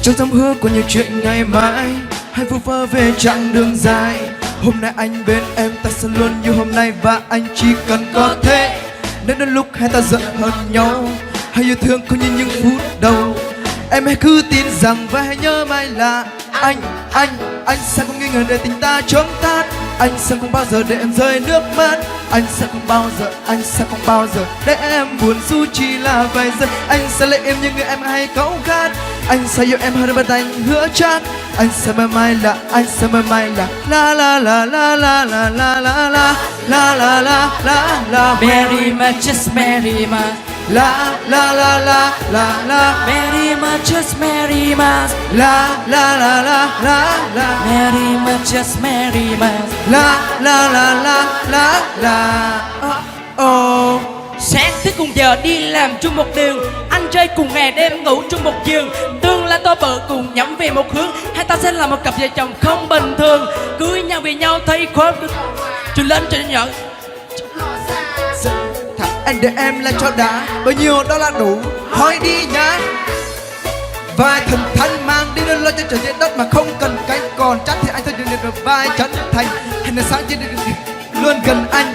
Trong dòng hứa của những chuyện ngày mai, hãy vu vơ về chặng đường dài. Hôm nay anh bên em, ta sẽ luôn như hôm nay và anh chỉ cần có thế. Nếu đến lúc hai ta giận hờn nhau, hãy yêu thương không như những phút đầu. Em hãy cứ tin rằng và hãy nhớ mãi là anh sẽ không nghi ngờ để tình ta chớm tắt. Anh sẽ không bao giờ để em rơi nước mắt. Anh sẽ không bao giờ để em buồn dù chỉ là vài giây. Anh sẽ lấy em như người em hay cáu gắt. Anh sẽ yêu em hơn bất anh hứa chắc. Anh sẽ mãi mãi là la la la la la la la la la la la la la la. Very much, just very much. La la la la la la. Very much, just very much. La la la la la la. Very much, just very much. La la la la la la. Oh. Sáng thức cùng giờ đi làm chung một đường, anh chơi cùng ngày đêm ngủ chung một giường. Tương lai to bự cùng nhắm về một hướng, hai ta sẽ là một cặp vợ chồng không bình thường. Cưới nhau vì nhau thấy khó trừ lên cho nhỏ. Anh để em lại cho đã, bao nhiêu đó là đủ, hỏi đi nhá. Vai thần thánh mang đi lên lo cho trời trên đất mà không cần cánh. Còn chắc thì anh thôi đừng được vai chân thành. Hành là sáng trên đường luôn gần anh.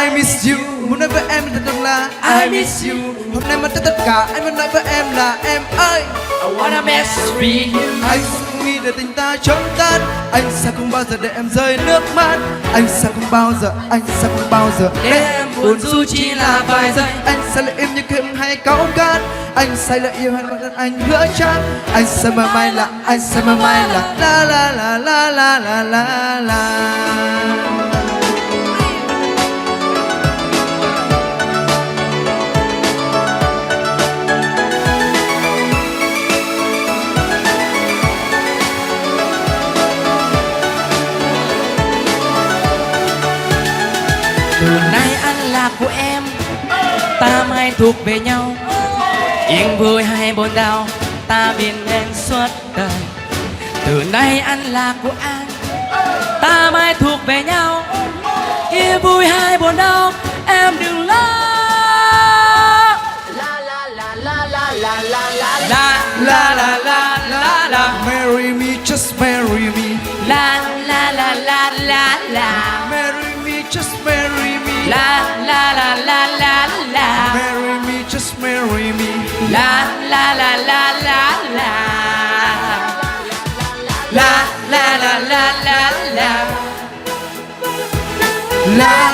I miss you, muốn nói với em là I miss you. Hôm nay mất tất cả, anh muốn nói với em là em ơi, I wanna mess with you. anh sẽ không nghĩ để tình ta chớm tắt. Anh sẽ không bao giờ để em rơi nước mắt. Anh sẽ không bao giờ để em buồn dù chỉ là vài giây. Anh sẽ lại im như kiếm hay cáu gắt. Anh sẽ lại yêu hơn anh hứa chắc. Anh sẽ mãi mãi là la la la la la la la la. Từ nay anh là của em, ta mai thuộc về nhau. Yên vui hay buồn đau, ta bên em suốt đời. Từ nay anh là của anh, ta mai thuộc về nhau. Yên vui hay buồn đau, em đừng lo. La la la la la la la la la la la la la. Marry me, just marry me. La la la la la la. Marry me, just marry me. La la la la la la. Marry me, just marry me. La la la la la la. La la la la la la. La